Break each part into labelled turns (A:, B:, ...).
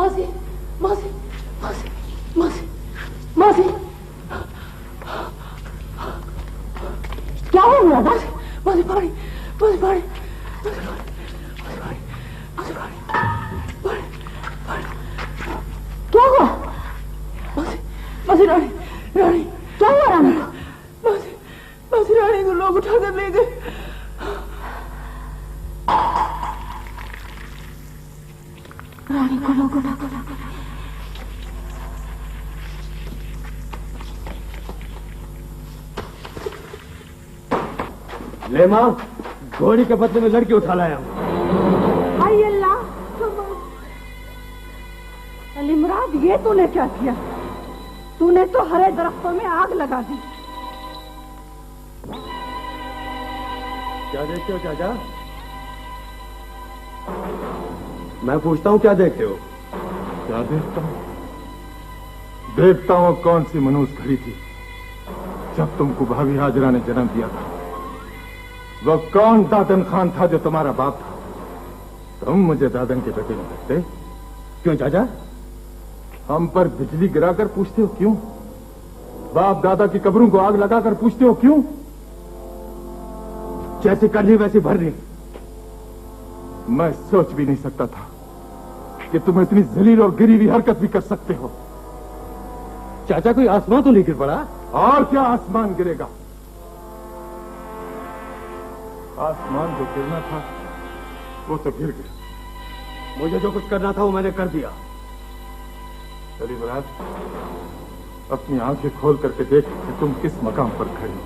A: मासी मासी मासी मासी मासी क्या हो गया दास? मासी पानी मासी पानी मासी पानी मासी पानी पानी पानी क्या हुआ? मासी मासी रानी रानी क्या हुआ रानी को? मासी मासी रानी को लोग उठाकर ले गए। रानी को लोग उठाकर
B: ले माँ, घोड़ी के बदले में लड़की उठा लाया हूँ।
A: अल्लाह अली मुराद, ये तूने क्या किया? तूने तो हरे दरख्तों में आग लगा दी।
B: क्या देखते हो चाचा? मैं पूछता हूँ क्या देखते हो?
C: क्या देखता हूँ? देखता हूँ कौन सी मनूस खड़ी थी जब तुमको भाभी हाजरा ने जन्म दिया था। वो कौन दादन खान था जो तुम्हारा बाप था? तुम मुझे दादन के बेटे नहीं लगते।
B: क्यों चाचा?
C: हम पर बिजली गिराकर पूछते हो क्यों? बाप दादा की कब्रों को आग लगाकर पूछते हो क्यों?
B: जैसे करनी वैसे भरनी।
C: मैं सोच भी नहीं सकता था कि तुम इतनी जलील और गिरी हुई हरकत भी कर सकते हो।
B: चाचा कोई आसमान तो नहीं गिर पड़ा?
C: और क्या आसमान गिरेगा? आसमान जो गिरना था वो तो गिर गया।
B: मुझे जो कुछ करना था वो मैंने कर दिया।
C: अली मुराद, अपनी आंखें खोल करके देख कि तुम किस मकाम पर खड़े हो।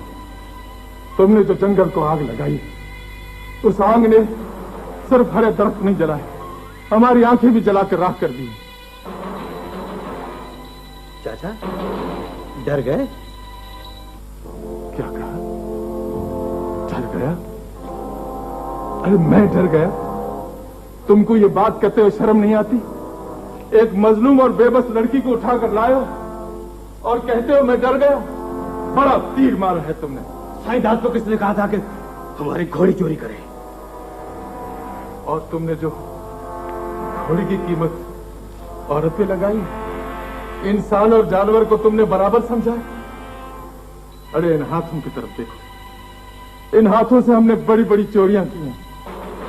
C: तुमने जो जंगल को आग लगाई, उस आग ने सिर्फ हरे दरख्त नहीं जलाए, हमारी आंखें भी जलाकर राख कर दी।
B: चाचा डर गए?
C: क्या कहा? डर गया? अरे मैं डर गया? तुमको ये बात कहते हुए शर्म नहीं आती? एक मजलूम और बेबस लड़की को उठाकर लाए हो और कहते हो मैं डर गया? बड़ा तीर मारा है तुमने।
B: साईदास को किसने कहा था कि हमारी घोड़ी चोरी करे?
C: और तुमने जो घोड़ी की कीमत औरत पे लगाई, इंसान और जानवर को तुमने बराबर समझा। अरे इन हाथों की तरफ देखो। इन हाथों से हमने बड़ी बड़ी चोरियां की हैं,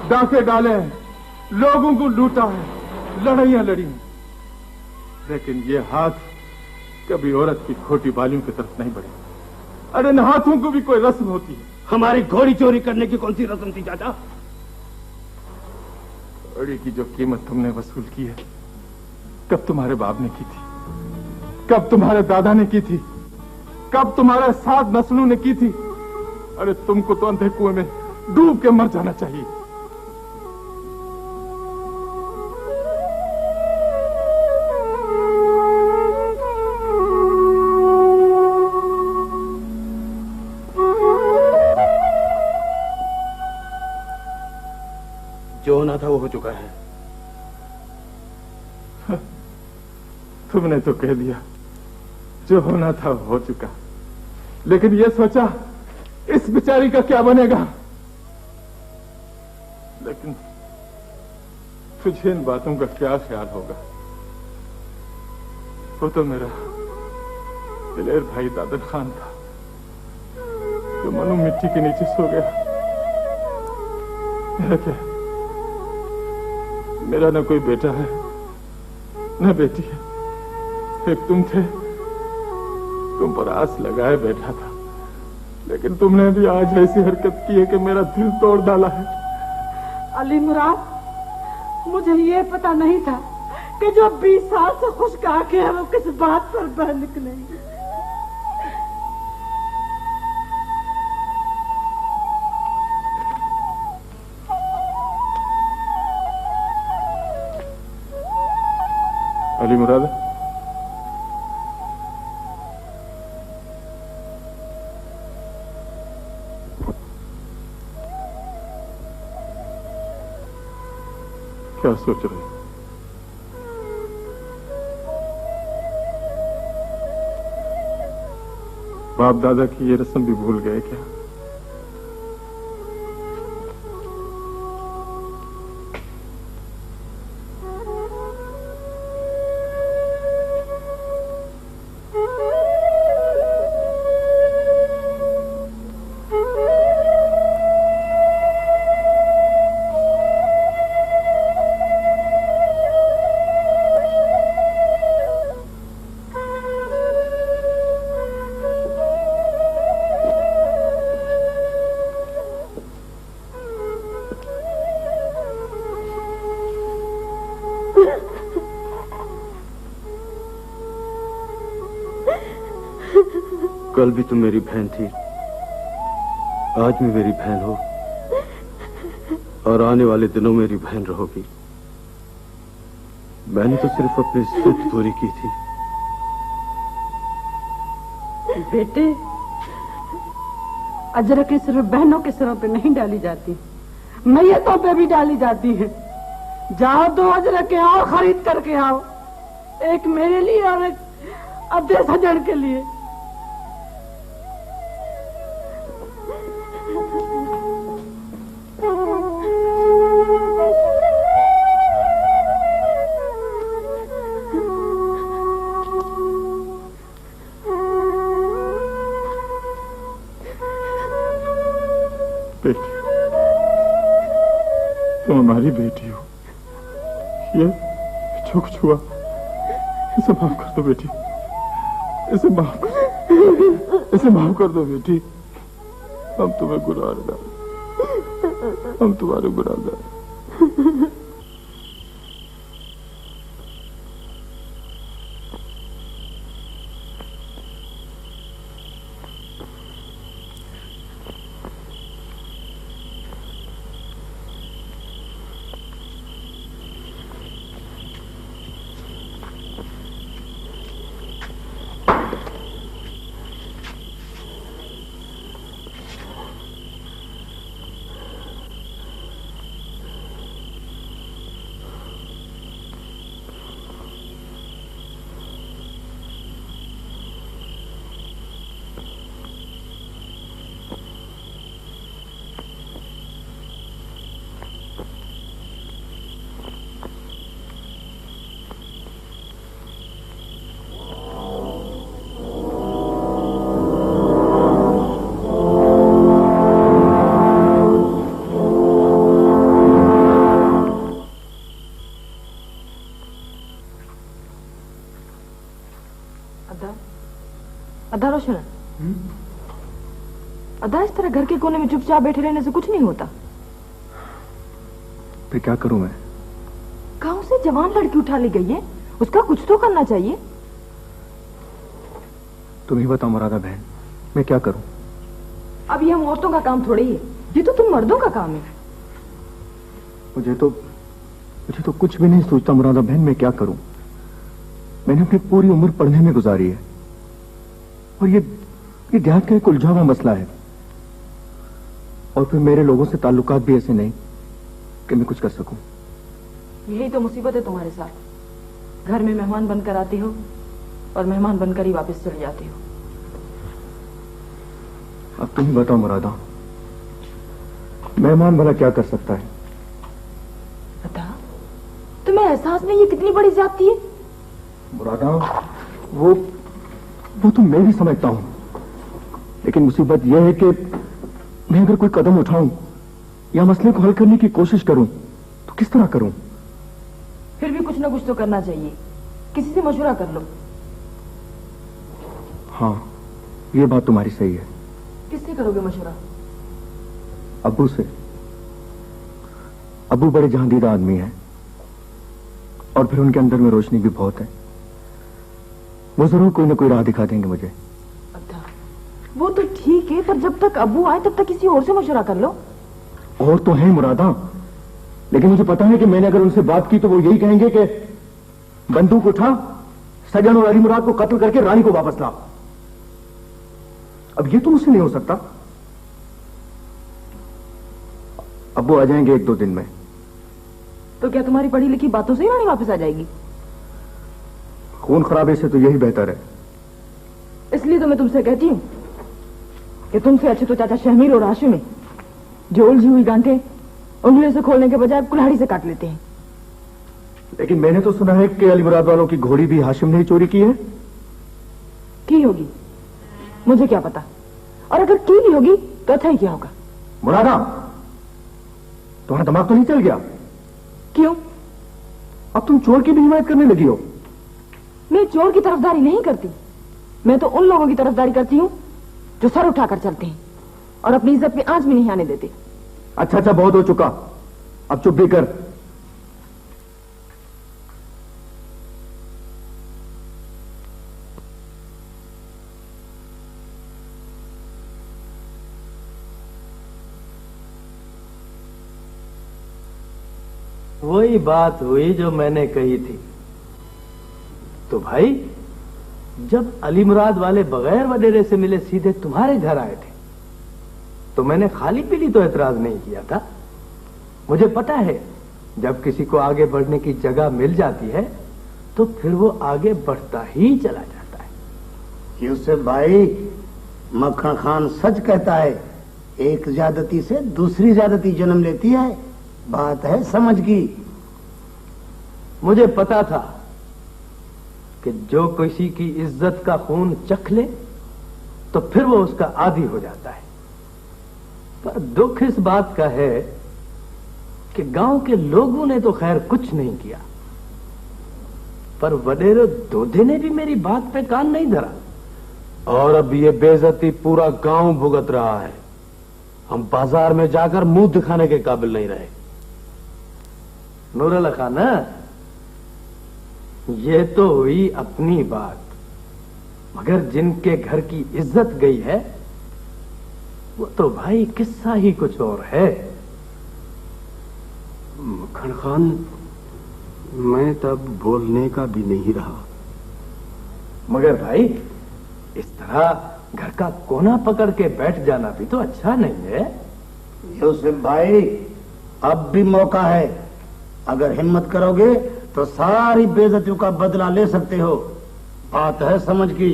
C: डाके डाले हैं, लोगों को लूटा है, लड़ाइयां लड़ी हैं, लेकिन ये हाथ कभी औरत की खोटी बालियों की तरफ नहीं बढ़े। अरे इन हाथों को भी कोई रस्म होती है।
B: हमारी घोड़ी चोरी करने की कौन सी रस्म थी चाचा?
C: घोड़ी की जो कीमत तुमने वसूल की है, कब तुम्हारे बाप ने की थी? कब तुम्हारे दादा ने की थी? कब तुम्हारे 7 नस्लों ने की थी? अरे तुमको तो अंधे कुएं में डूब के मर जाना चाहिए।
B: जो होना था वो हो चुका है।
C: तुमने तो कह दिया जो होना था हो चुका, लेकिन ये सोचा इस बेचारी का क्या बनेगा? लेकिन तुझे इन बातों का क्या ख्याल होगा? वो तो मेरा दिलेर भाई दादन खान था जो मनु मिट्टी के नीचे सो गया। मेरा क्या? मेरा न कोई बेटा है न बेटी है। एक तुम थे, तुम पर आस लगाए बैठा था, लेकिन तुमने भी आज ऐसी हरकत की है कि मेरा दिल तोड़ डाला है।
A: अली मुराद, मुझे ये पता नहीं था कि जो 20 साल से खुश आंखें हैं वो किस बात पर बह निकलेंगी।
C: अली मुराद, क्या सोच रहे? बाप दादा की ये रस्म भी भूल गए क्या?
B: कल भी तुम मेरी बहन थी, आज भी मेरी बहन हो और आने वाले दिनों मेरी बहन रहोगी। मैंने तो सिर्फ अपनी जिद पूरी की थी।
A: बेटे, अजरकें सिर्फ बहनों के सिरों पे नहीं डाली जाती, मैयतों पे भी डाली जाती है। जाओ 2 अजरकें और खरीद करके आओ, एक मेरे लिए और एक अपने सजन के लिए।
C: बेटी, तुम हमारी बेटी हो। ये जो कुछ हुआ इसे माफ कर दो बेटी, इसे माफ कर दो बेटी। हम तुम्हें गुनाहगार, हम तुम्हारे गुनाहगार।
A: अदा रोशन, अदा इस तरह घर के कोने में चुपचाप बैठे रहने से कुछ नहीं होता।
D: फिर क्या करूं मैं?
A: गांव से जवान लड़की उठा ली गई है, उसका कुछ तो करना चाहिए।
D: तुम ही बताओ मुरादा बहन, मैं क्या करूं?
A: अब ये हम औरतों का काम थोड़ी है, ये तो तुम मर्दों का काम है।
D: मुझे तो कुछ भी नहीं सोचता मुरादा बहन, मैं क्या करूं? मैंने अपनी पूरी उम्र पढ़ने में गुजारी है और ये देहात का एक उलझा हुआ मसला है, और फिर मेरे लोगों से ताल्लुकात भी ऐसे नहीं कि मैं कुछ कर सकूं।
A: यही तो मुसीबत है तुम्हारे साथ। घर में मेहमान बनकर आती हो और मेहमान बनकर ही वापस चली जाती हो।
D: अब तुम ही बताओ मुरादा, मेहमान भला क्या कर सकता है?
A: बता, तुम्हें एहसास नहीं ये कितनी बड़ी जाती है?
D: मुरादा, वो तो मैं भी समझता हूं, लेकिन मुसीबत यह है कि मैं अगर कोई कदम उठाऊं या मसले को हल करने की कोशिश करूं तो किस तरह करूं?
A: फिर भी कुछ ना कुछ तो करना चाहिए, किसी से मशवरा कर लो।
D: हाँ, ये बात तुम्हारी सही है।
A: किससे करोगे मशवरा?
D: अब्बू से। अब्बू बड़े जहांदीदा आदमी हैं और फिर उनके अंदर में रोशनी भी बहुत है। वो जरूर कोई ना कोई राह दिखा देंगे मुझे।
A: अच्छा, वो तो ठीक है, पर जब तक अब्बू आए तब तक किसी और से मशवरा कर लो।
D: और तो है मुरादा, लेकिन मुझे पता है कि मैंने अगर उनसे बात की तो वो यही कहेंगे कि बंदूक उठा, सजन और अली मुराद को कत्ल करके रानी को वापस ला। अब ये तो मुझसे नहीं हो सकता। अब्बू आ जाएंगे 1-2 दिन में।
A: तो क्या तुम्हारी पढ़ी लिखी बातों से ही रानी वापस आ जाएगी?
D: खून खराबे से तो यही बेहतर है।
A: इसलिए तो मैं तुमसे कहती हूँ कि तुमसे अच्छे तो चाचा शहमीर और हाशिम है, जो उलझी हुई गांठें उंगलियों से खोलने के बजाय कुल्हाड़ी से काट लेते हैं।
D: लेकिन मैंने तो सुना है कि अली मुराद वालों की घोड़ी भी हाशिम ने ही चोरी की है।
A: की होगी, मुझे क्या पता, और अगर की भी होगी तो अच्छा ही क्या होगा।
D: मुरादा, तुम्हारा दिमाग तो नहीं चल गया?
A: क्यों?
D: अब तुम चोर की भी हिमायत करने लगी हो।
A: मैं चोर की तरफदारी नहीं करती, मैं तो उन लोगों की तरफदारी करती हूँ जो सर उठाकर चलते हैं और अपनी इज्जत में आंच भी नहीं आने देते।
D: अच्छा, बहुत हो चुका, अब चुप भी कर।
E: वही बात हुई जो मैंने कही थी। तो भाई, जब अली मुराद वाले बगैर वडेरे से मिले सीधे तुम्हारे घर आए थे, तो मैंने खाली पीली तो एतराज नहीं किया था। मुझे पता है, जब किसी को आगे बढ़ने की जगह मिल जाती है तो फिर वो आगे बढ़ता ही चला जाता है।
F: यूसुफ भाई, मक्खन खान सच कहता है, एक ज्यादती से दूसरी ज्यादती जन्म लेती है। बात है समझ की।
E: मुझे पता था कि जो किसी की इज्जत का खून चख ले तो फिर वो उसका आदी हो जाता है। पर दुख इस बात का है कि गांव के लोगों ने तो खैर कुछ नहीं किया, पर वडेरे दोधे ने भी मेरी बात पे कान नहीं धरा।
B: और अब ये बेइज्जती पूरा गांव भुगत रहा है। हम बाजार में जाकर मुंह दिखाने के काबिल नहीं रहे।
E: नूरुल्लाह खान, ये तो हुई अपनी बात, मगर जिनके घर की इज्जत गई है वो तो भाई किस्सा ही कुछ और है।
B: मक्खन खान, मैं तब बोलने का भी नहीं रहा।
E: मगर भाई, इस तरह घर का कोना पकड़ के बैठ जाना भी तो अच्छा नहीं है।
F: यूसुफ भाई, अब भी मौका है। अगर हिम्मत करोगे तो सारी बेइज्जतियों का बदला ले सकते हो। बात है समझ की।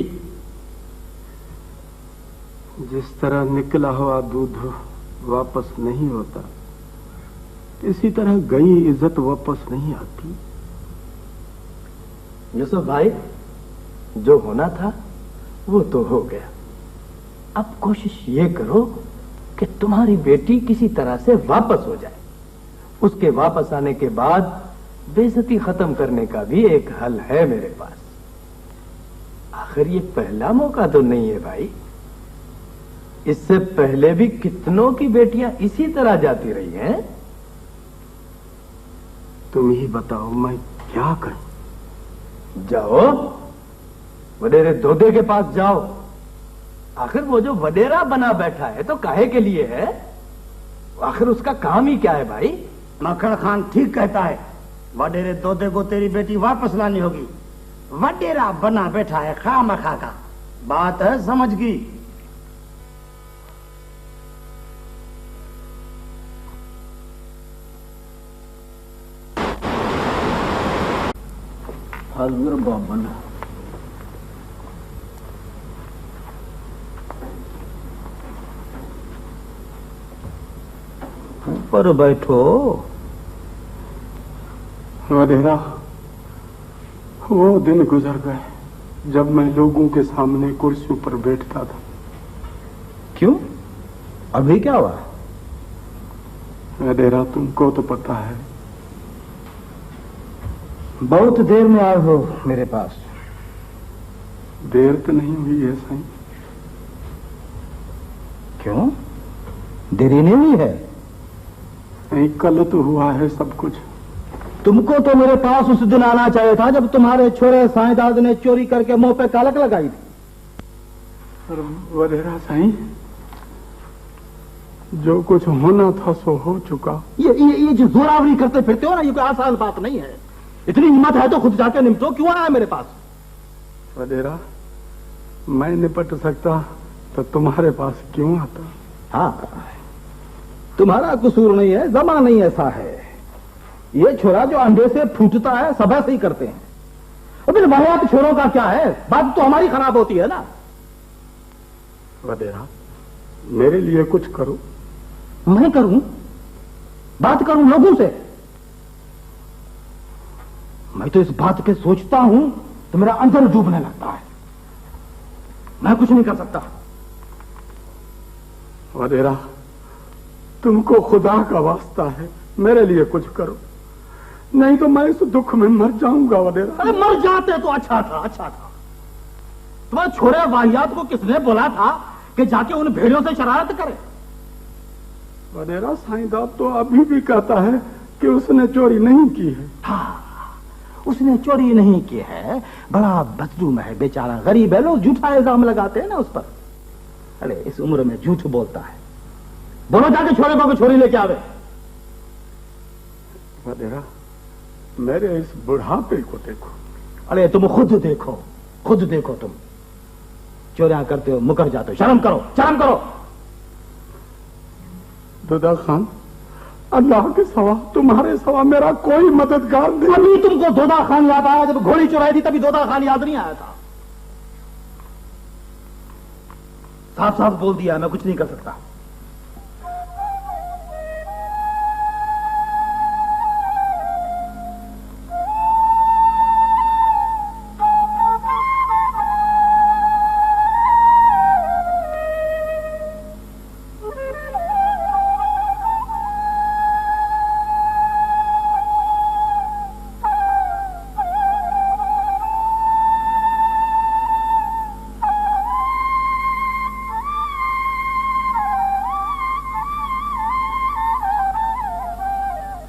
B: जिस तरह निकला हुआ दूध वापस नहीं होता, इसी तरह गई इज्जत वापस नहीं आती।
E: यूसुफ भाई, जो होना था वो तो हो गया। अब कोशिश ये करो कि तुम्हारी बेटी किसी तरह से वापस हो जाए। उसके वापस आने के बाद बेइज्जती खत्म करने का भी एक हल है मेरे पास। आखिर ये पहला मौका तो नहीं है भाई। इससे पहले भी कितनों की बेटियां इसी तरह जाती रही हैं।
B: तुम ही बताओ, मैं क्या करूं?
E: जाओ, वडेरे दोदे के पास जाओ। आखिर वो जो वडेरा बना बैठा है तो काहे के लिए है? आखिर उसका काम ही क्या है भाई?
F: मक्खन खान ठीक कहता है। वडेरे दोदे को तेरी बेटी वापस लानी होगी। वडेरा बना बैठा है खामखा का। बात है समझ की।
B: हजर बाबन,
F: ऊपर बैठो।
C: वडेरा, वो दिन गुजर गए जब मैं लोगों के सामने कुर्सियों पर बैठता था।
F: क्यों? अभी क्या हुआ?
C: वडेरा, तुमको तो पता है।
F: बहुत देर में आए हो मेरे पास।
C: देर तो नहीं हुई है साईं।
F: क्यों? देरी नहीं हुई है?
C: नहीं, कल तो हुआ है सब कुछ।
F: तुमको तो मेरे पास उस दिन आना चाहिए था जब तुम्हारे छोरे साईंदाद ने चोरी करके मुंह पे कालक लगाई थी।
C: पर वडेरा साईं, जो कुछ होना था सो हो चुका।
F: ये जो जोरावरी करते फिरते हो ना, ये कोई आसान बात नहीं है। इतनी हिम्मत है तो खुद जाके निपटो। क्यों आया मेरे पास?
C: वडेरा, मैं निपट सकता तो तुम्हारे पास क्यों आता?
F: हाँ, तुम्हारा कसूर नहीं है, जमाना नहीं ऐसा है। ये छोरा जो अंडे से फूटता है सब ऐसे ही करते हैं। और फिर वाहियात छोरों का क्या है? बात तो हमारी खराब होती है ना।
C: वडेरा, मेरे लिए कुछ करो।
F: मैं करूं? बात करूं लोगों से? मैं तो इस बात पे सोचता हूं तो मेरा अंदर डूबने लगता है। मैं कुछ नहीं कर सकता।
C: वडेरा, तुमको खुदा का वास्ता है, मेरे लिए कुछ करो, नहीं तो मैं इस दुख में मर जाऊंगा। वडेरा,
F: अरे मर जाते तो अच्छा था, अच्छा था। तुम्हारे छोरे वाहियात को किसने बोला था कि जाके उन भेड़ियों से शरारत करे?
C: वडेरा, साईंदाद तो अभी भी कहता है कि उसने चोरी नहीं की है।
F: हाँ, उसने चोरी नहीं की है। बड़ा बदलूम है बेचारा, गरीब है। लोग झूठा इल्जाम लगाते हैं ना उस पर। अरे इस उम्र में झूठ बोलता है। बोलो जाके छोरे को छोरी लेके आवे।
C: वडेरा,
B: मेरे इस बुढ़ापे को देखो।
E: अरे तुम खुद देखो तुम चोरियां करते हो, मुकर जाते हो। शर्म करो, शर्म करो।
B: दुदा खान, अल्लाह के सिवा तुम्हारे सिवा मेरा कोई मददगार नहीं।
E: अभी तुमको दोदा खान याद आया? जब घोड़ी चुराई थी तभी दोदा खान याद नहीं आया था? साफ साफ बोल दिया, मैं कुछ नहीं कर सकता।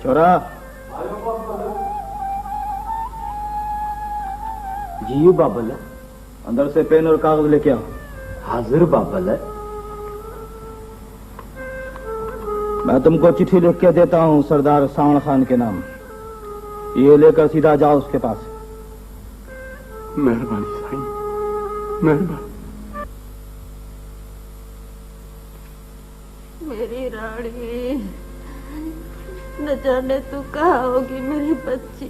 E: छोरा
F: जी बाबल,
E: अंदर से पेन और कागज लेके आओ।
F: हाजिर बाबल।
E: मैं तुमको चिट्ठी लिख के देता हूं सरदार सावण खान के नाम। ये लेकर सीधा जाओ उसके पास।
B: मेहरबानी साईं, मेहरबानी।
A: मेरी रानी, न जाने तू कहाँ होगी मेरी बच्ची।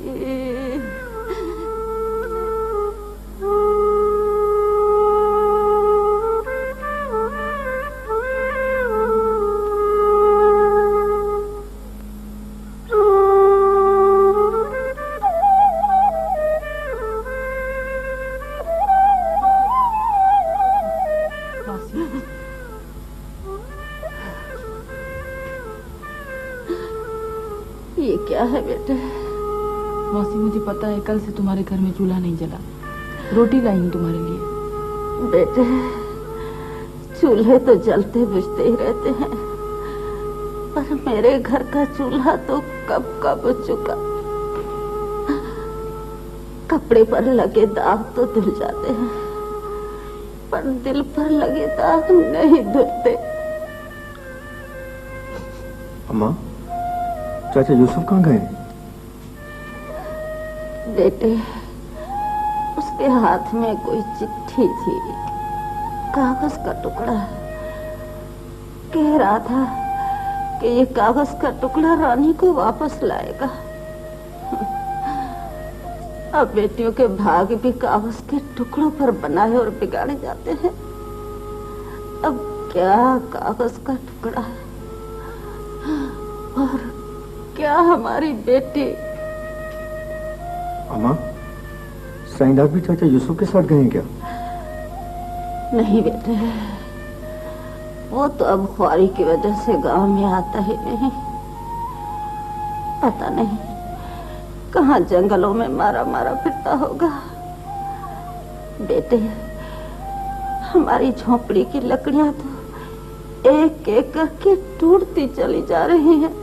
A: ये क्या है बेटे?
G: मौसी, मुझे पता है कल से तुम्हारे घर में चूल्हा नहीं जला। रोटी लाई हूं तुम्हारे लिए।
A: बेटे, चूल्हे तो जलते बुझते ही रहते हैं, पर मेरे घर का चूल्हा तो कब का बुझ चुका। कपड़े पर लगे दाग तो धुल जाते हैं, पर दिल पर लगे दाग नहीं धुलते।
D: अम्मा, चाचा यूसुफ कहाँ गए?
A: बेटे, उसके हाथ में कोई चिट्ठी थी, कागज का टुकड़ा। कह रहा था कि ये कागज का टुकड़ा रानी को वापस लाएगा। अब बेटियों के भाग भी कागज के टुकड़ों पर बनाए और बिगाड़े जाते हैं। अब क्या कागज का टुकड़ा है और क्या हमारी बेटी।
D: अम्मा, साईंदास भी चाचा यूसुफ के साथ गए हैं क्या?
A: नहीं बेटे, वो तो अब ख्वारी की वजह से गांव में आता ही नहीं। पता नहीं कहाँ जंगलों में मारा मारा फिरता होगा। बेटे, हमारी झोपड़ी की लकड़ियां तो एक एक करके टूटती चली जा रही हैं।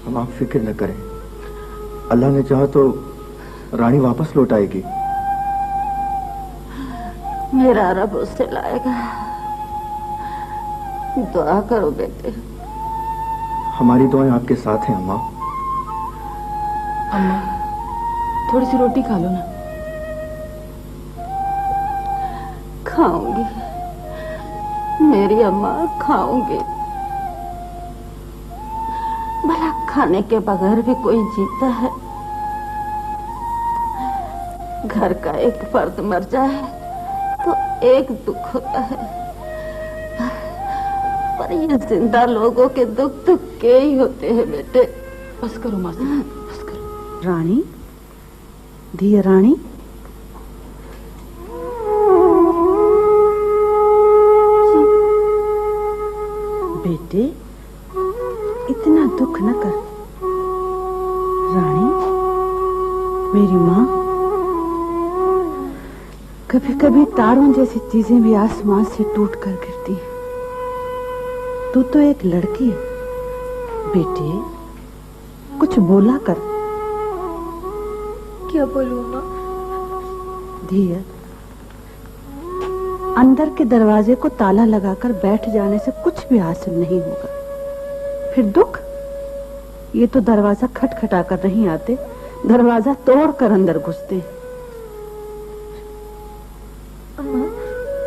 D: हम आप फिक्र न करें, अल्लाह ने चाहा तो रानी वापस लौट आएगी।
A: मेरा रब उसे लाएगा। दुआ करो बेटे।
D: हमारी दुआएं आपके साथ हैं अम्मा।
G: अम्मा, थोड़ी सी रोटी खा लो ना।
A: खाऊंगी मेरी अम्मा, खाऊंगी। भला खाने के बगैर भी कोई जीता है? घर का एक फर्द मर जाए तो एक दुख होता है, पर ये जिंदा लोगों के दुख तो के ही होते हैं बेटे।
G: बस करो मासी, बस करो।
H: रानी, धिया रानी, बेटे इतना दुख न कर। रानी, मेरी माँ, कभी कभी तारों जैसी चीजें भी आसमान से टूट कर गिरती हैं। तू तो एक लड़की है बेटे, कुछ बोला कर।
I: क्या बोलूं माँ?
H: धिया, अंदर के दरवाजे को ताला लगाकर बैठ जाने से कुछ भी हासिल नहीं होगा। फिर दुख ये तो दरवाजा खटखटा कर नहीं आते, दरवाजा तोड़ कर अंदर घुसते।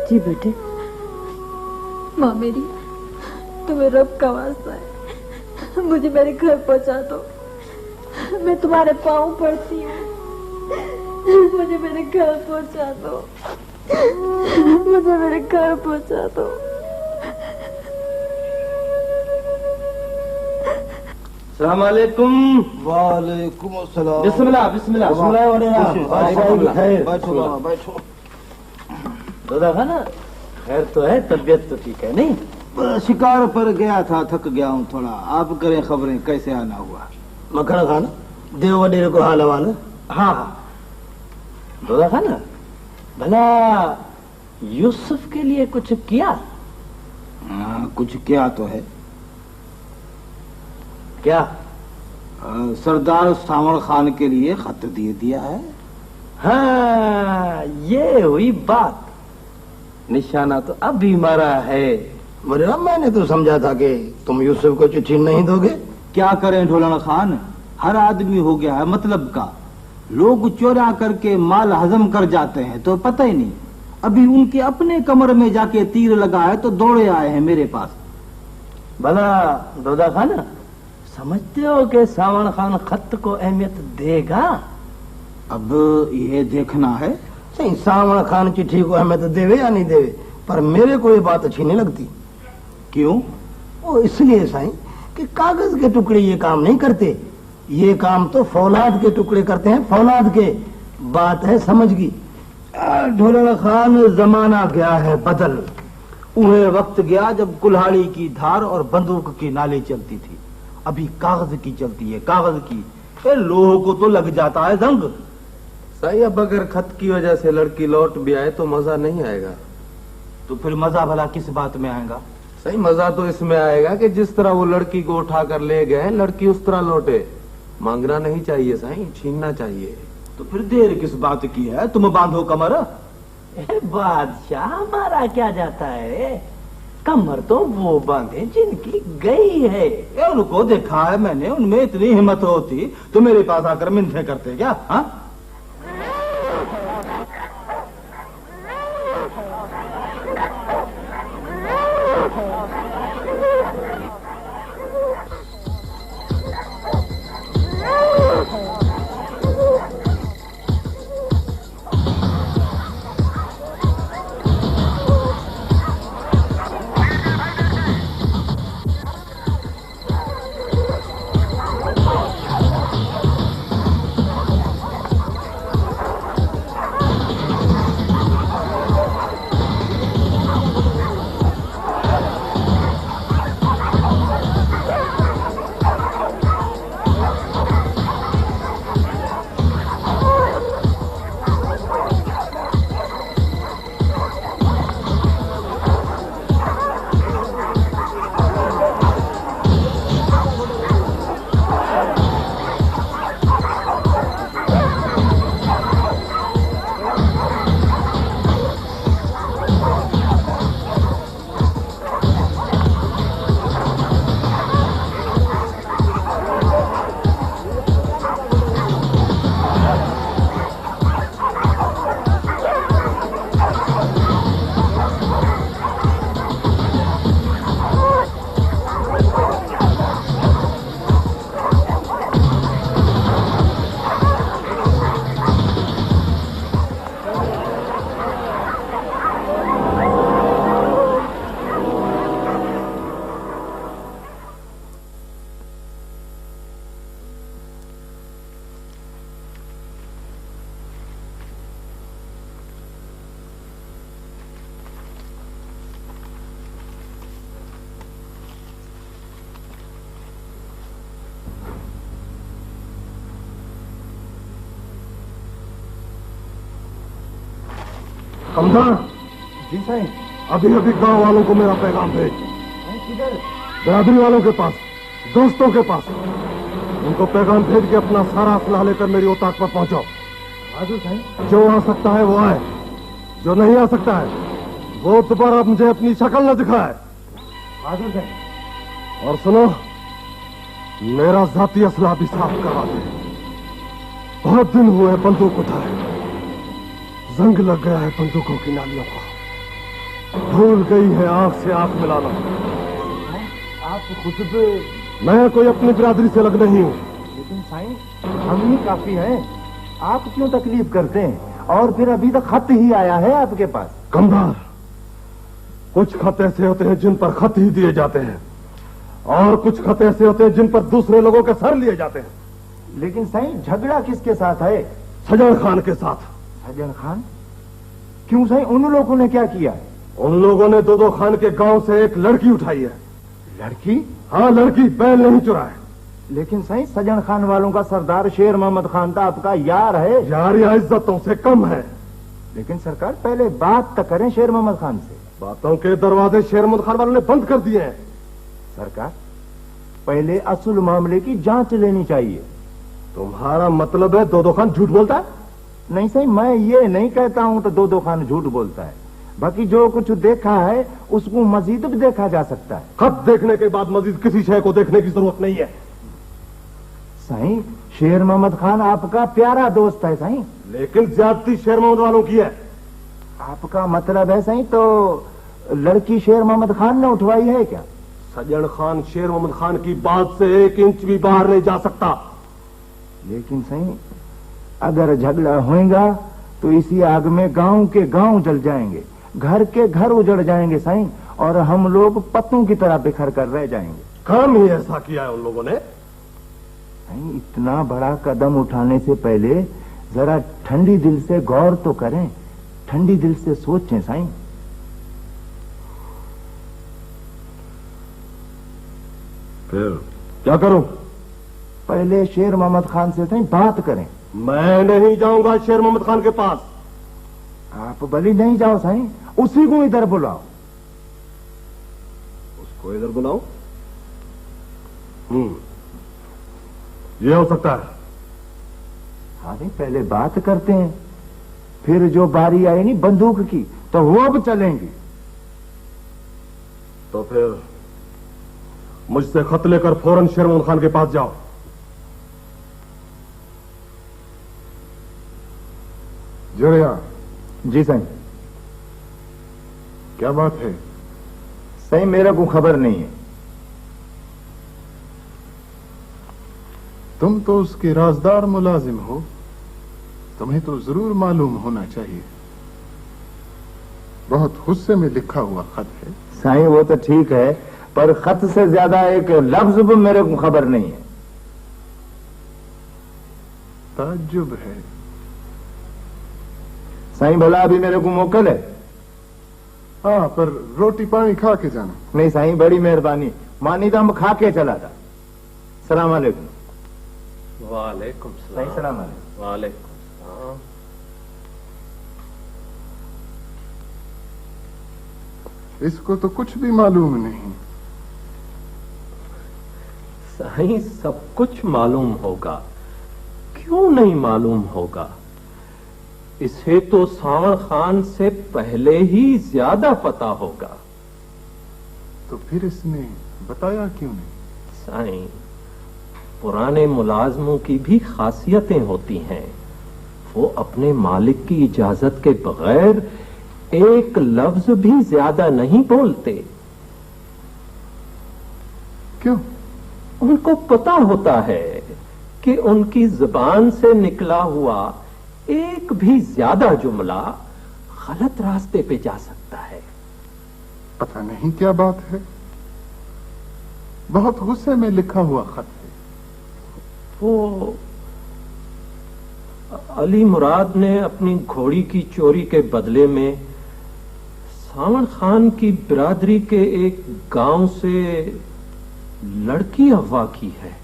H: जी बेटे।
I: माँ मेरी, तुम्हें रब का वास्ता है, मुझे मेरे घर पहुंचा दो। मैं तुम्हारे पाँव पड़ती हूँ, मुझे मेरे घर पहुंचा दो, मुझे मेरे घर पहुंचा दो।
E: अस्सलाम वालेकुम।
F: वालेकुम अस्सलाम।
E: बिस्मिल्लाह बिस्मिल्लाह।
F: बैठो बैठो।
E: दादा खाना, खैर तो है, तबीयत तो ठीक है नहीं?
F: शिकार पर गया था, थक गया हूँ थोड़ा। आप करें खबरें, कैसे आना हुआ?
E: मखण खाना, देव वडेरे को हाल हवाला। हाँ हाँ दादा खाना, भला यूसुफ के लिए कुछ किया?
F: कुछ किया तो है।
E: क्या?
F: सरदार सावण खान के लिए खत दे दिया है।
E: हाँ, ये हुई बात। निशाना तो अभी मारा है।
F: मरे मैंने तो समझा था कि तुम यूसुफ को चिट्ठी नहीं दोगे। क्या करें ढोलन खान, हर आदमी हो गया है मतलब का। लोग चोरा करके माल हजम कर जाते हैं तो पता ही नहीं। अभी उनके अपने कमर में जाके तीर लगा है तो दौड़े आए हैं मेरे पास।
E: भला दादा खाना, समझते हो कि सावण खान खत को अहमियत देगा?
F: अब ये देखना है।
E: सही, सावण खान चिट्ठी को अहमियत देवे या नहीं देवे, पर मेरे को ये बात अच्छी नहीं लगती।
F: क्यों?
E: वो इसलिए साईं कि कागज के टुकड़े ये काम नहीं करते, ये काम तो फौलाद के टुकड़े करते हैं, फौलाद के। बात है समझ की।
F: ढोलन खान, जमाना गया है बदल। उन्हें वक्त गया जब कुल्हाड़ी की धार और बंदूक की नाली चलती थी। अभी कागज की चलती है, कागज की। लोह को तो लग जाता है जंग।
C: सही, अब अगर खत की वजह से लड़की लौट भी आए तो मजा नहीं आएगा।
F: तो फिर मजा भला किस बात में आएगा?
C: सही, मजा तो इसमें आएगा कि जिस तरह वो लड़की को उठा कर ले गए, लड़की उस तरह लौटे। मांगना नहीं चाहिए सही, छीनना चाहिए।
F: तो फिर देर किस बात की है? तुम बांधो कमर।
E: बादशाह, हमारा क्या जाता है? कमर तो वो बांधे जिनकी गई है।
F: उनको देखा है मैंने, उनमें इतनी हिम्मत होती तो मेरे पास आकर मिन्नतें करते क्या? हाँ,
C: कमदार जी साईं, अभी अभी गांव वालों को मेरा पैगाम भेज। बिरादरी वालों के पास, दोस्तों के पास। उनको पैगाम भेज के अपना सारा असलाह लेकर मेरी औताक पर पहुंचो। जो आ सकता है वो आए, जो नहीं आ सकता है वो दोबारा मुझे अपनी शक्ल न दिखाए। और सुनो, मेरा जाती असला भी साफ करा दे। बहुत दिन हुए बंदूक उठाए, जंग लग गया है बंदूकों की नालियों को। भूल गई है आंख से आंख मिलाना।
D: आप खुद पे।
C: मैं कोई अपनी बिरादरी से अलग नहीं हूं।
D: लेकिन साईं, हम ही काफी हैं। आप क्यों तकलीफ करते हैं? और फिर अभी तक खत ही आया है आपके पास।
C: कमदार, कुछ खत ऐसे होते हैं जिन पर खत ही दिए जाते हैं, और कुछ खत ऐसे होते हैं जिन पर दूसरे लोगों के सर लिए जाते हैं।
D: लेकिन साईं, झगड़ा किसके साथ है?
C: सजन खान के साथ।
D: सजन खान? क्यों साईं, उन लोगों ने क्या किया?
C: उन लोगों ने दो खान के गांव से एक लड़की उठाई है।
D: लड़की?
C: हाँ, लड़की, बैल नहीं चुराए।
D: लेकिन साईं, सजन खान वालों का सरदार शेर मोहम्मद खान था, आपका यार है।
C: यार या इज्जतों से कम है।
D: लेकिन सरकार, पहले बात तो करें शेर मोहम्मद खान से।
C: बातों के दरवाजे शेर मोहम्मद खान वालों ने बंद कर दिए हैं।
D: सरकार, पहले असल मामले की जांच लेनी चाहिए।
C: तुम्हारा मतलब है दो खान झूठ बोलता है?
D: नहीं साईं, मैं ये नहीं कहता हूं तो दो खान झूठ बोलता है। बाकी जो कुछ देखा है उसको मजीद भी देखा जा सकता है।
C: खत देखने के बाद मजीद किसी शय को देखने की जरूरत नहीं है।
D: साईं, शेर मोहम्मद खान आपका प्यारा दोस्त है साईं।
C: लेकिन ज्यादती शेर मोहम्मद वालों की है।
D: आपका मतलब है साईं, तो लड़की शेर मोहम्मद खान ने उठवाई है क्या?
C: सजन खान शेर मोहम्मद खान की बात से 1 इंच भी बाहर नहीं जा सकता।
D: लेकिन साईं, अगर झगड़ा होएगा तो इसी आग में गांव के गांव जल जाएंगे, घर के घर उजड़ जाएंगे साईं, और हम लोग पत्तों की तरह बिखर कर रह जाएंगे।
C: काम ही ऐसा किया है उन लोगों ने।
D: साईं, इतना बड़ा कदम उठाने से पहले जरा ठंडी दिल से गौर तो करें, ठंडी दिल से सोचें साईं।
C: फिर क्या करूं?
D: पहले शेर मोहम्मद खान से साईं बात करें।
C: मैं नहीं जाऊंगा शेर मोहम्मद खान के पास।
D: आप भली नहीं जाओ साईं, उसी को इधर बुलाओ।
C: उसको इधर बुलाओ? ये हो सकता है।
D: हाँ नहीं, पहले बात करते हैं, फिर जो बारी आई नहीं बंदूक की तो वो अब चलेंगी।
C: तो फिर मुझसे खत लेकर फौरन शेर मोहम्मद खान के पास जाओ।
D: जुड़िया। जी साईं।
C: क्या बात है?
D: साईं, मेरा को खबर नहीं है।
J: तुम तो उसके राजदार मुलाजिम हो, तुम्हें तो जरूर मालूम होना चाहिए। बहुत गुस्से में लिखा हुआ खत है।
D: साईं, वो तो ठीक है, पर खत से ज्यादा एक लफ्ज भी मेरे को खबर नहीं है।
J: ताज्जुब है।
D: साईं, भला अभी मेरे को मोकल है?
J: हाँ, पर रोटी पानी खा के जाना।
D: नहीं साईं, बड़ी मेहरबानी, मानी तो हम खा के चला था। सलाम अलैकुम।
B: वालेकुम
D: सलाम। सलाम अलैकुम।
B: वालेकुम सलाम।
J: इसको तो कुछ भी मालूम नहीं।
B: सही, सब कुछ मालूम होगा, क्यों नहीं मालूम होगा? इसे तो सावण खान से पहले ही ज्यादा पता होगा।
J: तो फिर इसने बताया क्यों नहीं?
B: साईं, पुराने मुलाजमों की भी खासियतें होती हैं। वो अपने मालिक की इजाजत के बगैर एक लफ्ज भी ज्यादा नहीं बोलते।
J: क्यों?
B: उनको पता होता है कि उनकी जुबान से निकला हुआ एक भी ज्यादा जुमला गलत रास्ते पे जा सकता है।
J: पता नहीं क्या बात है, बहुत गुस्से में लिखा हुआ खत है।
B: वो अली मुराद ने अपनी घोड़ी की चोरी के बदले में सावण खान की बिरादरी के एक गांव से लड़की अगवा की है।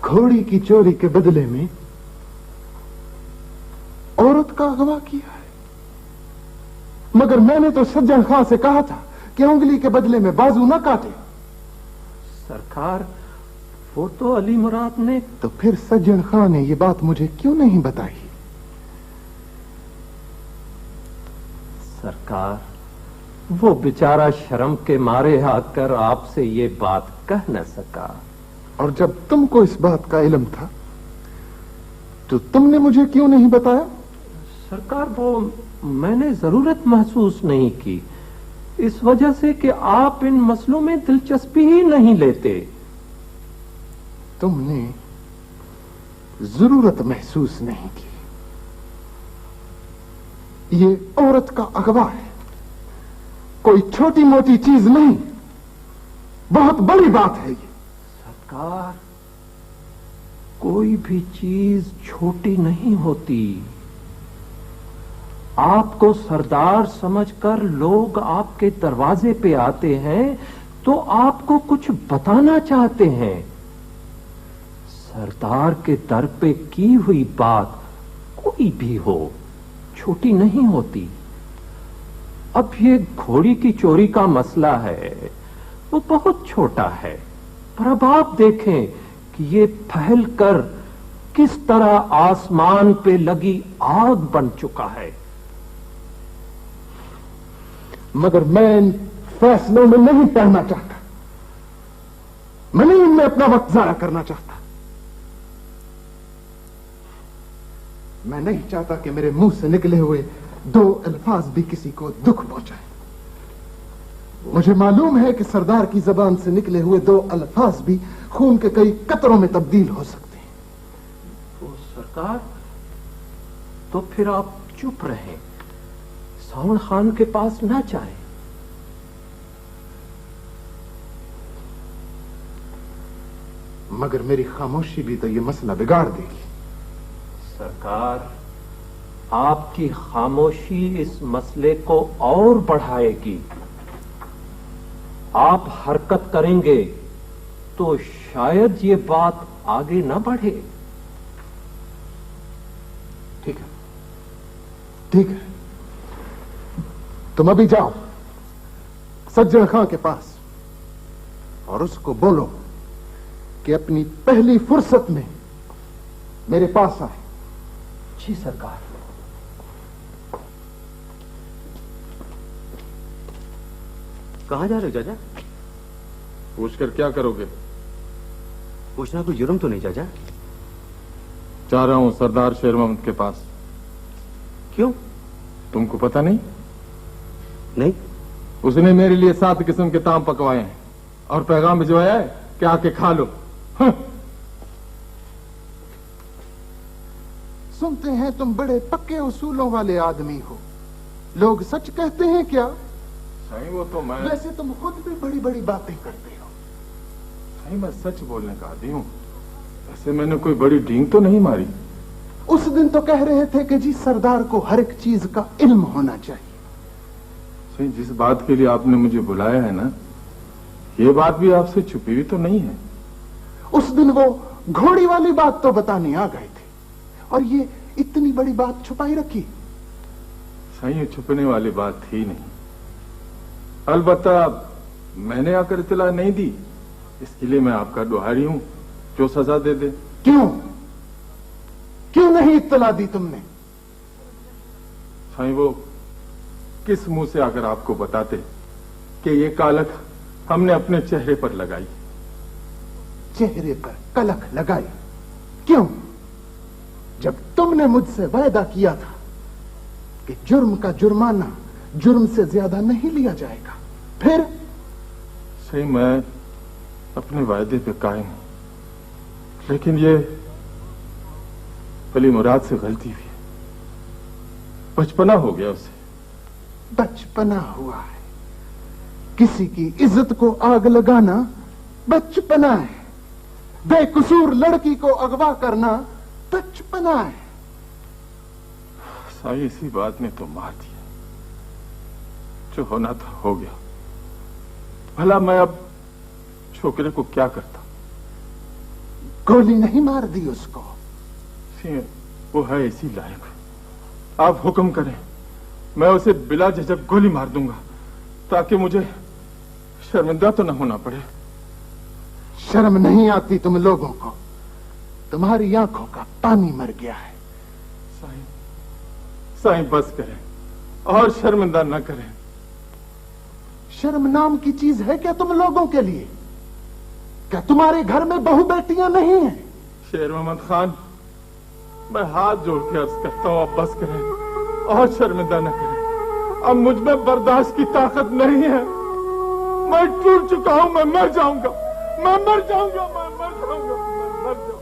J: घोड़ी की चोरी के बदले में औरत का अगवा किया है? मगर मैंने तो सज्जन खां से कहा था कि उंगली के बदले में बाजू न काटे।
B: सरकार, वो तो अली मुराद ने।
J: तो फिर सज्जन खां ने ये बात मुझे क्यों नहीं बताई?
B: सरकार, वो बेचारा शर्म के मारे आकर आपसे ये बात कह न सका।
J: और जब तुमको इस बात का इल्म था तो तुमने मुझे क्यों नहीं बताया?
B: सरकार, वो मैंने जरूरत महसूस नहीं की, इस वजह से कि आप इन मसलों में दिलचस्पी ही नहीं लेते।
J: तुमने जरूरत महसूस नहीं की। ये औरत का अगवा है, कोई छोटी मोटी चीज नहीं, बहुत बड़ी बात है ये।
B: सरकार, कोई भी चीज छोटी नहीं होती। आपको सरदार समझकर लोग आपके दरवाजे पे आते हैं तो आपको कुछ बताना चाहते हैं। सरदार के दर पे की हुई बात कोई भी हो छोटी नहीं होती। अब ये घोड़ी की चोरी का मसला है, वो बहुत छोटा है, पर अब आप देखें कि ये फैल कर किस तरह आसमान पे लगी आग बन चुका है।
J: मगर मैं इन फैसलों में नहीं पड़ना चाहता, मैं नहीं इनमें अपना वक्त जाया करना चाहता। मैं नहीं चाहता कि मेरे मुंह से निकले हुए दो अल्फाज भी किसी को दुख पहुंचाए। मुझे मालूम है कि सरदार की जबान से निकले हुए दो अल्फाज भी खून के कई कतरों में तब्दील हो सकते हैं।
B: तो सरकार, तो फिर आप चुप रहें, सावण खान के पास ना जाएं।
J: मगर मेरी खामोशी भी तो ये मसला बिगाड़ देगी।
B: सरकार, आपकी खामोशी इस मसले को और बढ़ाएगी। आप हरकत करेंगे तो शायद ये बात आगे न बढ़े।
J: ठीक है, ठीक है, तुम अभी जाओ सज्जन खां के पास और उसको बोलो कि अपनी पहली फुर्सत में मेरे पास आए।
B: जी सरकार।
D: कहां जा रहे हो चाचा?
C: पूछकर क्या करोगे?
D: पूछना कोई जुर्म तो नहीं चाचा?
C: जा रहा हूं सरदार शेर मोहम्मद के पास।
D: क्यों?
C: तुमको पता नहीं?
D: नहीं।
C: उसने मेरे लिए 7 किस्म के ताम पकवाए हैं और पैगाम भिजवाया है कि आके खा लो।
J: सुनते हैं तुम बड़े पक्के उसूलों वाले आदमी हो। लोग सच कहते हैं क्या?
C: सही, वो तो मैं।
J: वैसे तुम खुद भी बड़ी बड़ी बातें करते हो।
C: सही, मैं सच बोलने का आदी हूं। ऐसे मैंने कोई बड़ी ढींग तो नहीं मारी।
J: उस दिन तो कह रहे थे कि जी सरदार को हर एक चीज का इल्म होना चाहिए।
C: सही, जिस बात के लिए आपने मुझे बुलाया है ना, ये बात भी आपसे छुपी हुई तो नहीं है।
J: उस दिन वो घोड़ी वाली बात तो बताने आ गए थे और ये इतनी बड़ी बात छुपाई रखी।
C: सही, छुपने वाली बात थी नहीं। अलबत्ता मैंने आकर इत्तला नहीं दी, इसके लिए मैं आपका दुहारी हूं, जो सजा दे दे।
J: क्यों क्यों नहीं इत्तला दी तुमने?
C: साईं, वो किस मुंह से आकर आपको बताते कि ये कालख हमने अपने चेहरे पर लगाई।
J: चेहरे पर कलख लगाई? क्यों? जब तुमने मुझसे वायदा किया था कि जुर्म का जुर्माना जुर्म से ज्यादा नहीं लिया जाएगा, फिर?
C: सही, मैं अपने वायदे पे कायम हूं, लेकिन ये भली मुराद से गलती हुई है। बचपना हो गया उसे।
J: बचपना हुआ है? किसी की इज्जत को आग लगाना बचपना है। बेकसूर लड़की को अगवा करना बचपना है।
C: साई, इसी बात ने तो मार दिया। जो होना था हो गया। भला मैं अब छोकरे को क्या करता?
J: गोली नहीं मार दी उसको?
C: वो है इसी लायक। आप हुक्म करें, मैं उसे बिला झिझक गोली मार दूंगा, ताकि मुझे शर्मिंदा तो न होना पड़े।
J: शर्म नहीं आती तुम लोगों को? तुम्हारी आंखों का पानी मर गया है।
C: साईं, बस करें और शर्मिंदा न करें।
J: शर्म नाम की चीज है क्या तुम लोगों के लिए? क्या तुम्हारे घर में बहू बेटियां नहीं हैं?
C: शेर मोहम्मद खान, मैं हाथ जोड़ के अर्ज करता हूं, अब बस करें और शर्मिंदा न करें। अब मुझ में बर्दाश्त की ताकत नहीं है। मैं टूट चुका हूं, मैं मर जाऊंगा, मैं मर जाऊंगा, मैं मर जाऊंगा, मैं मर जाऊंगा।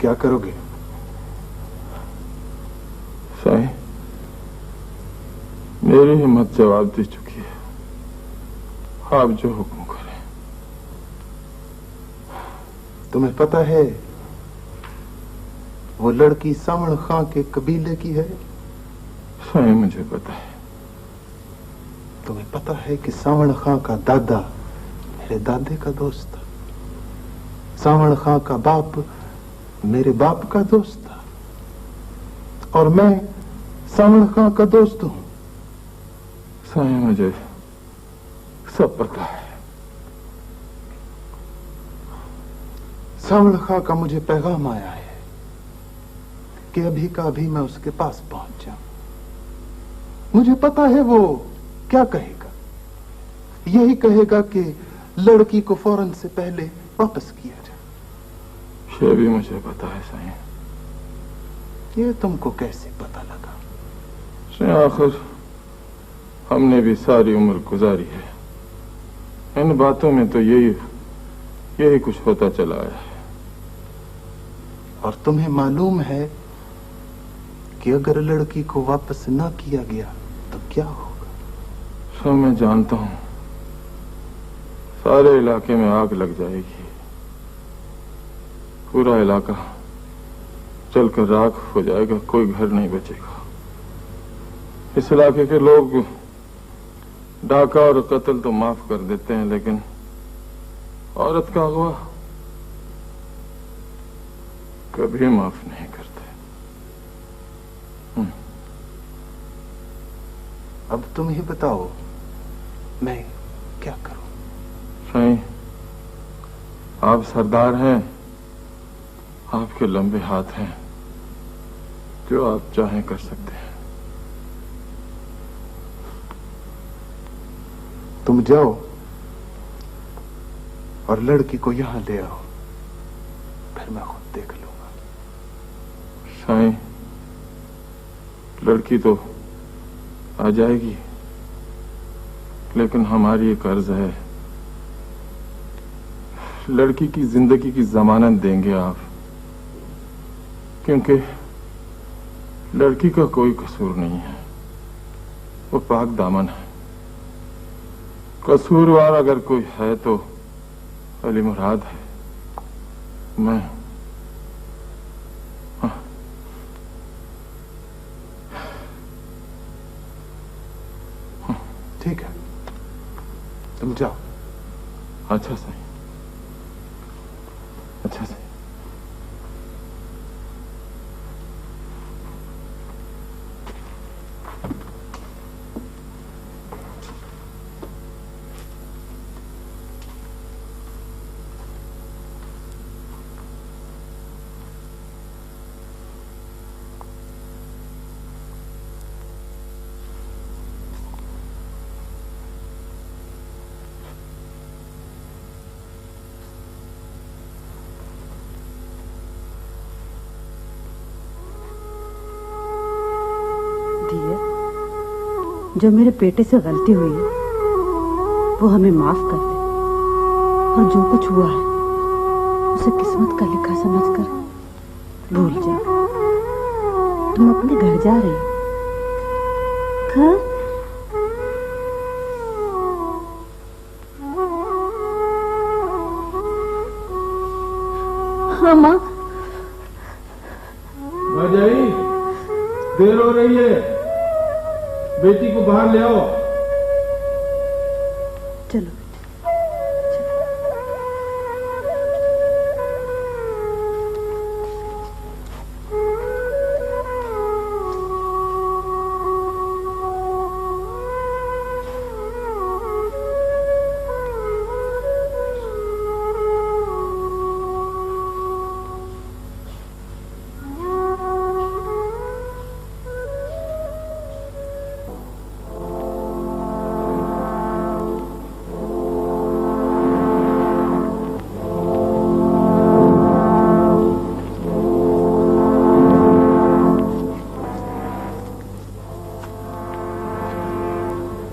J: क्या करोगे?
C: साईं, मेरी हिम्मत जवाब दे चुकी है। आप जो हुक्म करें।
J: तुम्हें पता है वो लड़की सावण खां के कबीले की है?
C: साईं, मुझे पता है।
J: तुम्हें पता है कि सावण खां का दादा मेरे दादे का दोस्त था, सावण खां का बाप मेरे बाप का दोस्त था, और मैं सावण खां का दोस्त हूं।
C: साईं, मुझे सब पता है।
J: सावण खां का मुझे पैगाम आया है कि अभी का अभी मैं उसके पास पहुंच जाऊं। मुझे पता है वो क्या कहेगा। यही कहेगा कि लड़की को फौरन से पहले वापस किया जाए।
C: ये भी मुझे पता है साईं।
J: ये तुमको कैसे पता लगा?
C: आखिर हमने भी सारी उम्र गुजारी है, इन बातों में तो यही कुछ होता चला आया है।
J: और तुम्हें मालूम है कि अगर लड़की को वापस ना किया गया तो क्या होगा?
C: सब मैं जानता हूं, सारे इलाके में आग लग जाएगी, पूरा इलाका जलकर राख हो जाएगा, कोई घर नहीं बचेगा। इस इलाके के लोग डाका और कत्ल तो माफ कर देते हैं, लेकिन औरत का अगवा कभी माफ नहीं करते।
J: अब तुम ही बताओ, मैं क्या करूं?
C: साईं, आप सरदार हैं, आपके लंबे हाथ हैं, जो आप चाहें कर सकते हैं।
J: तुम जाओ और लड़की को यहां ले आओ, फिर मैं खुद देख लूंगा।
C: साईं, लड़की तो आ जाएगी, लेकिन हमारी एक अर्ज है। लड़की की जिंदगी की जमानत देंगे आप, क्योंकि लड़की का कोई कसूर नहीं है, वो पाक दामन है। कसूरवार अगर कोई है तो अली मुराद है। मैं
J: ठीक है, तुम जाओ।
C: अच्छा साईं, अच्छा साईं।
H: जो मेरे बेटे से गलती हुई है वो हमें माफ कर दे, और जो कुछ हुआ है उसे किस्मत का लिखा समझकर भूल जा। तुम अपने घर जा रही हो? घर?
I: हाँ माँ।
C: भाई देर हो रही है, बेटी को बाहर ले आओ।
H: चलो।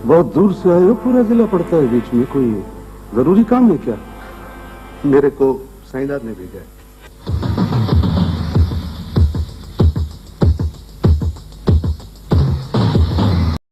K: बहुत दूर से आए हो, पूरा जिला पड़ता है बीच में, कोई जरूरी काम है क्या?
J: मेरे को साईनाथ ने भेजा है।